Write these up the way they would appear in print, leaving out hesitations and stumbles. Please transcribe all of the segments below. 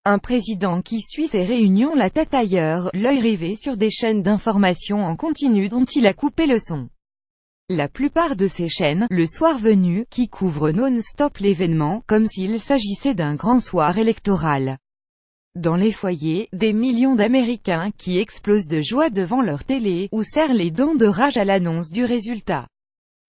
Un président qui suit ses réunions la tête ailleurs, l'œil rivé sur des chaînes d'information en continu dont il a coupé le son. La plupart de ces chaînes, le soir venu, qui couvrent non-stop l'événement, comme s'il s'agissait d'un grand soir électoral. Dans les foyers, des millions d'Américains qui explosent de joie devant leur télé, ou serrent les dents de rage à l'annonce du résultat.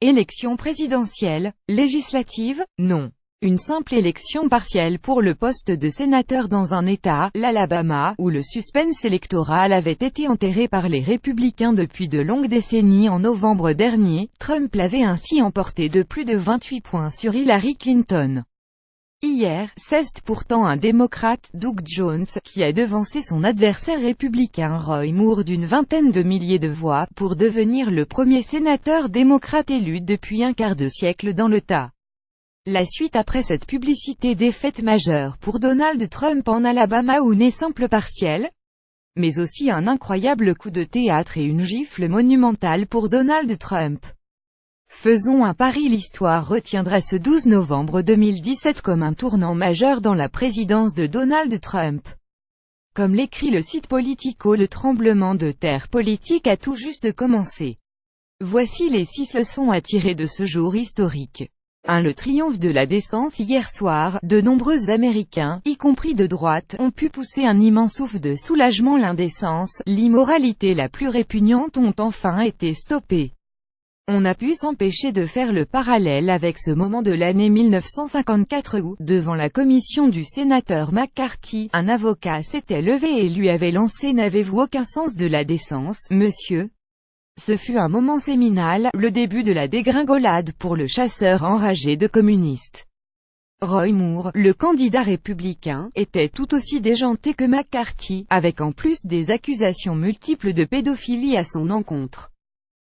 Élection présidentielle, législative, non. Une simple élection partielle pour le poste de sénateur dans un État, l'Alabama, où le suspense électoral avait été enterré par les républicains depuis de longues décennies. En novembre dernier, Trump l'avait ainsi emporté de plus de 28 points sur Hillary Clinton. Hier, c'est pourtant un démocrate, Doug Jones, qui a devancé son adversaire républicain Roy Moore d'une vingtaine de milliers de voix, pour devenir le premier sénateur démocrate élu depuis un quart de siècle dans l'État. La suite après cette publicité défaite majeure pour Donald Trump en Alabama ou n'est simple partielle, mais aussi un incroyable coup de théâtre et une gifle monumentale pour Donald Trump. Faisons un pari, l'histoire retiendra ce 12 novembre 2017 comme un tournant majeur dans la présidence de Donald Trump. Comme l'écrit le site Politico, le tremblement de terre politique a tout juste commencé. Voici les 6 leçons à tirer de ce jour historique. 1. Le triomphe de la décence. Hier soir, de nombreux Américains, y compris de droite, ont pu pousser un immense souffle de soulagement. L'indécence, l'immoralité la plus répugnante ont enfin été stoppées. On a pu s'empêcher de faire le parallèle avec ce moment de l'année 1954 où, devant la commission du sénateur McCarthy, un avocat s'était levé et lui avait lancé « N'avez-vous aucun sens de la décence, monsieur ?» Ce fut un moment séminal, le début de la dégringolade pour le chasseur enragé de communistes. Roy Moore, le candidat républicain, était tout aussi déjanté que McCarthy, avec en plus des accusations multiples de pédophilie à son encontre.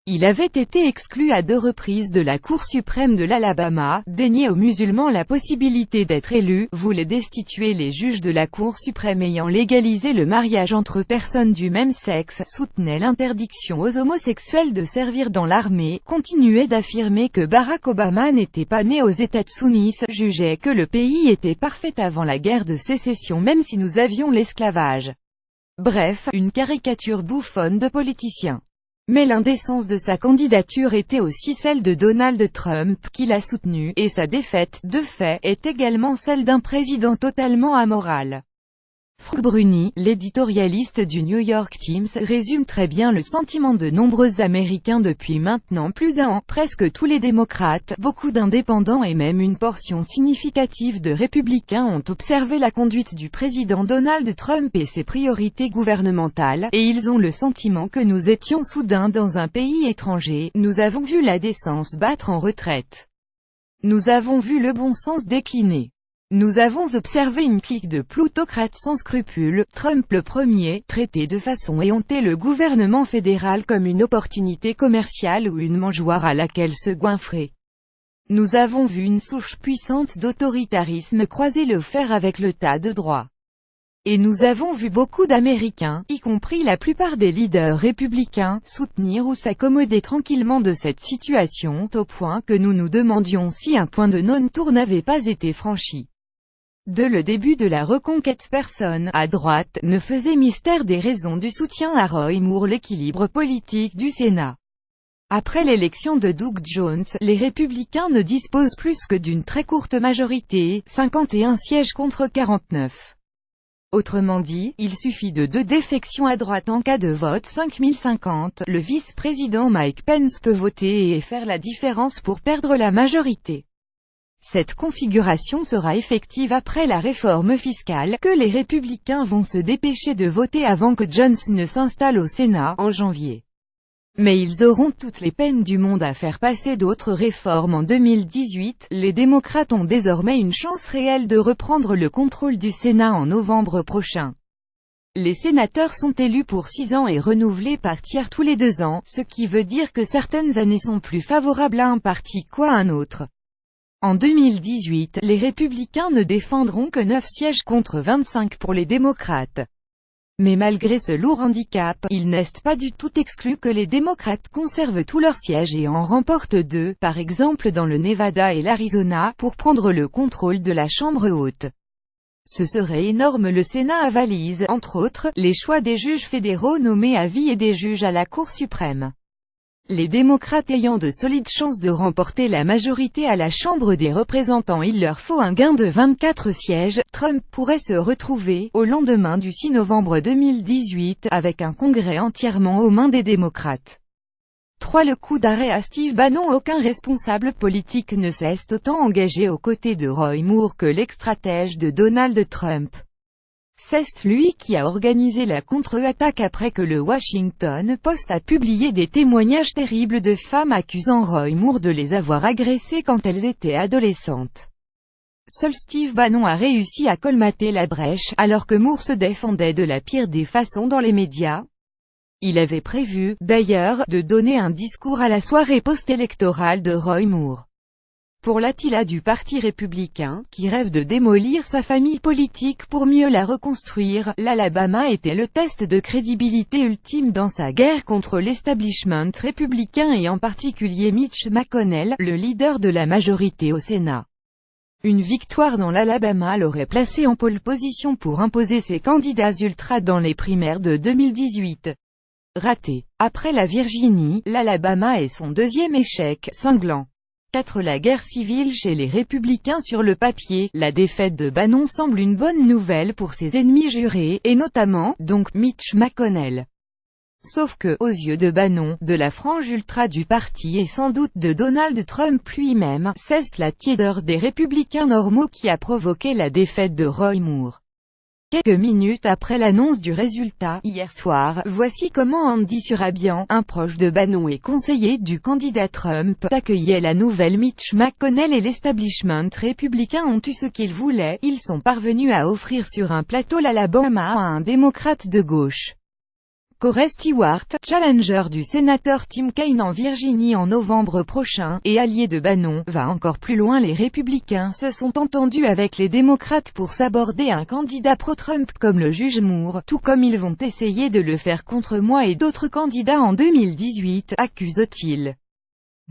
Il avait été exclu à 2 reprises de la Cour suprême de l'Alabama, déniait aux musulmans la possibilité d'être élus, voulait destituer les juges de la Cour suprême ayant légalisé le mariage entre personnes du même sexe, soutenait l'interdiction aux homosexuels de servir dans l'armée, continuait d'affirmer que Barack Obama n'était pas né aux États-Unis, jugeait que le pays était parfait avant la guerre de sécession même si nous avions l'esclavage. Bref, une caricature bouffonne de politicien. Mais l'indécence de sa candidature était aussi celle de Donald Trump, qui l'a soutenu, et sa défaite, de fait, est également celle d'un président totalement amoral. Frank Bruni, l'éditorialiste du New York Times, résume très bien le sentiment de nombreux Américains depuis maintenant plus d'un an. Presque tous les démocrates, beaucoup d'indépendants et même une portion significative de républicains ont observé la conduite du président Donald Trump et ses priorités gouvernementales, et ils ont le sentiment que nous étions soudain dans un pays étranger. Nous avons vu la décence battre en retraite. Nous avons vu le bon sens décliner. Nous avons observé une clique de plutocrates sans scrupules, Trump le premier, traiter de façon éhontée le gouvernement fédéral comme une opportunité commerciale ou une mangeoire à laquelle se goinfrer. Nous avons vu une souche puissante d'autoritarisme croiser le fer avec le tas de droit. Et nous avons vu beaucoup d'Américains, y compris la plupart des leaders républicains, soutenir ou s'accommoder tranquillement de cette situation, au point que nous nous demandions si un point de non-retour n'avait pas été franchi. Dès le début de la reconquête, personne, à droite, ne faisait mystère des raisons du soutien à Roy Moore. L'équilibre politique du Sénat. Après l'élection de Doug Jones, les républicains ne disposent plus que d'une très courte majorité, 51 sièges contre 49. Autrement dit, il suffit de 2 défections à droite en cas de vote 5050, le vice-président Mike Pence peut voter et faire la différence pour perdre la majorité. Cette configuration sera effective après la réforme fiscale, que les républicains vont se dépêcher de voter avant que Jones ne s'installe au Sénat, en janvier. Mais ils auront toutes les peines du monde à faire passer d'autres réformes en 2018, les démocrates ont désormais une chance réelle de reprendre le contrôle du Sénat en novembre prochain. Les sénateurs sont élus pour 6 ans et renouvelés par tiers tous les 2 ans, ce qui veut dire que certaines années sont plus favorables à un parti qu'à un autre. En 2018, les républicains ne défendront que 9 sièges contre 25 pour les démocrates. Mais malgré ce lourd handicap, il n'est pas du tout exclu que les démocrates conservent tous leurs sièges et en remportent 2, par exemple dans le Nevada et l'Arizona, pour prendre le contrôle de la Chambre haute. Ce serait énorme. Le Sénat avalise, entre autres, les choix des juges fédéraux nommés à vie et des juges à la Cour suprême. Les démocrates ayant de solides chances de remporter la majorité à la Chambre des représentants, il leur faut un gain de 24 sièges. Trump pourrait se retrouver, au lendemain du 6 novembre 2018, avec un congrès entièrement aux mains des démocrates. 3. Le coup d'arrêt à Steve Bannon. Aucun responsable politique ne s'est autant engagé aux côtés de Roy Moore que l'ex-stratège de Donald Trump. C'est lui qui a organisé la contre-attaque après que le Washington Post a publié des témoignages terribles de femmes accusant Roy Moore de les avoir agressées quand elles étaient adolescentes. Seul Steve Bannon a réussi à colmater la brèche, alors que Moore se défendait de la pire des façons dans les médias. Il avait prévu, d'ailleurs, de donner un discours à la soirée post-électorale de Roy Moore. Pour l'Attila du Parti républicain, qui rêve de démolir sa famille politique pour mieux la reconstruire, l'Alabama était le test de crédibilité ultime dans sa guerre contre l'establishment républicain et en particulier Mitch McConnell, le leader de la majorité au Sénat. Une victoire dans l'Alabama l'aurait placé en pole position pour imposer ses candidats ultras dans les primaires de 2018. Raté. Après la Virginie, l'Alabama est son deuxième échec cinglant. 4. La guerre civile chez les républicains. Sur le papier, la défaite de Bannon semble une bonne nouvelle pour ses ennemis jurés, et notamment, donc, Mitch McConnell. Sauf que, aux yeux de Bannon, de la frange ultra du parti et sans doute de Donald Trump lui-même, c'est la tiédeur des républicains normaux qui a provoqué la défaite de Roy Moore. Quelques minutes après l'annonce du résultat, hier soir, voici comment Andy Surabian, un proche de Bannon et conseiller du candidat Trump, accueillait la nouvelle. Mitch McConnell et l'establishment républicain ont eu ce qu'ils voulaient, ils sont parvenus à offrir sur un plateau l'Alabama à un démocrate de gauche. Corey Stewart, challenger du sénateur Tim Kaine en Virginie en novembre prochain, et allié de Bannon, va encore plus loin. Les républicains se sont entendus avec les démocrates pour s'aborder un candidat pro-Trump comme le juge Moore, tout comme ils vont essayer de le faire contre moi et d'autres candidats en 2018, accuse-t-il.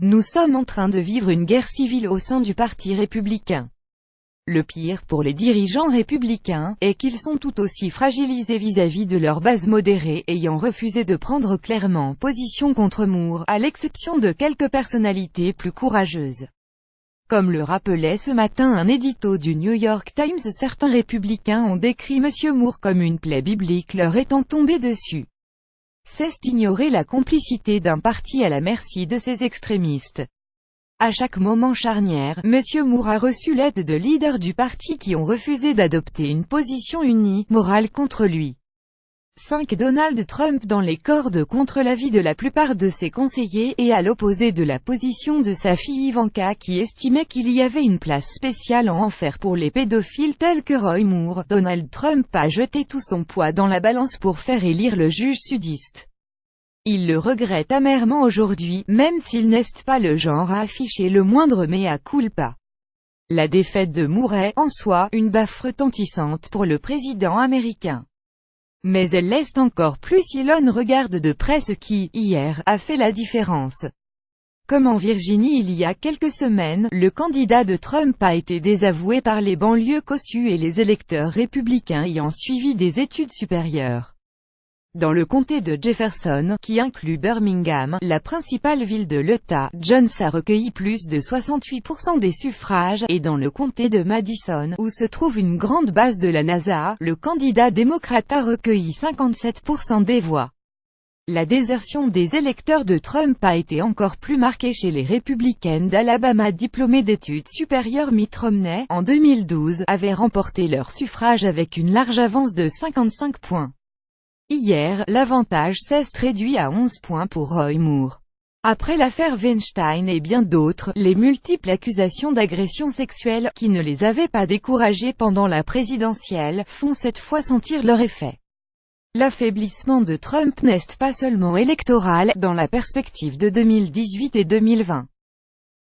Nous sommes en train de vivre une guerre civile au sein du Parti républicain. Le pire pour les dirigeants républicains, est qu'ils sont tout aussi fragilisés vis-à-vis de leur base modérée, ayant refusé de prendre clairement position contre Moore, à l'exception de quelques personnalités plus courageuses. Comme le rappelait ce matin un édito du New York Times, certains républicains ont décrit M. Moore comme une plaie biblique leur étant tombée dessus. C'est ignorer la complicité d'un parti à la merci de ses extrémistes. À chaque moment charnière, M. Moore a reçu l'aide de leaders du parti qui ont refusé d'adopter une position unie, morale contre lui. 5. Donald Trump dans les cordes contre l'avis de la plupart de ses conseillers, et à l'opposé de la position de sa fille Ivanka qui estimait qu'il y avait une place spéciale en enfer pour les pédophiles tels que Roy Moore, Donald Trump a jeté tout son poids dans la balance pour faire élire le juge sudiste. Il le regrette amèrement aujourd'hui, même s'il n'est pas le genre à afficher le moindre mea culpa. La défaite de Moore est, en soi, une baffe retentissante pour le président américain. Mais elle l'est encore plus si l'on regarde de près ce qui, hier, a fait la différence. Comme en Virginie il y a quelques semaines, le candidat de Trump a été désavoué par les banlieues cossues et les électeurs républicains ayant suivi des études supérieures. Dans le comté de Jefferson, qui inclut Birmingham, la principale ville de l'Utah, Jones a recueilli plus de 68% des suffrages, et dans le comté de Madison, où se trouve une grande base de la NASA, le candidat démocrate a recueilli 57% des voix. La désertion des électeurs de Trump a été encore plus marquée chez les républicaines d'Alabama. Diplômés d'études supérieures, Mitt Romney, en 2012, avait remporté leur suffrage avec une large avance de 55 points. Hier, l'avantage s'est réduit à 11 points pour Roy Moore. Après l'affaire Weinstein et bien d'autres, les multiples accusations d'agression sexuelle, qui ne les avaient pas découragés pendant la présidentielle, font cette fois sentir leur effet. L'affaiblissement de Trump n'est pas seulement électoral, dans la perspective de 2018 et 2020.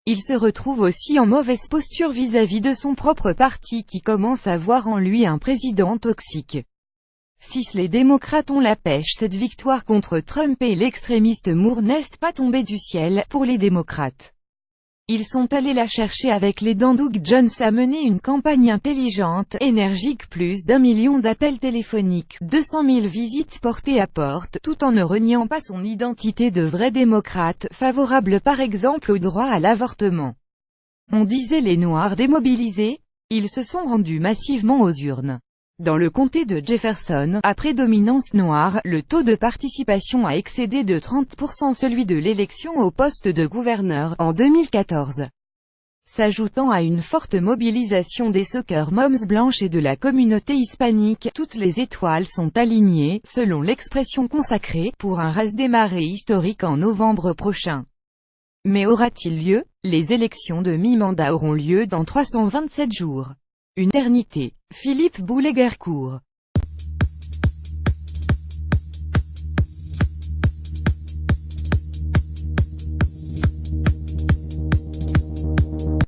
Il se retrouve aussi en mauvaise posture vis-à-vis de son propre parti qui commence à voir en lui un président toxique. 6. Les démocrates ont la pêche. Cette victoire contre Trump et l'extrémiste Moore n'est pas tombée du ciel, pour les démocrates. Ils sont allés la chercher avec les dents. Doug Jones a mené une campagne intelligente, énergique, plus d'1 million d'appels téléphoniques, 200 000 visites portées à porte, tout en ne reniant pas son identité de vrai démocrate, favorable par exemple au droit à l'avortement. On disait les Noirs démobilisés. Ils se sont rendus massivement aux urnes. Dans le comté de Jefferson, à prédominance noire, le taux de participation a excédé de 30% celui de l'élection au poste de gouverneur, en 2014. S'ajoutant à une forte mobilisation des soccer moms blanches et de la communauté hispanique, toutes les étoiles sont alignées, selon l'expression consacrée, pour un raz-de-marée historique en novembre prochain. Mais aura-t-il lieu? Les élections de mi-mandat auront lieu dans 327 jours. Une éternité. Philippe Boulet-Gercourt.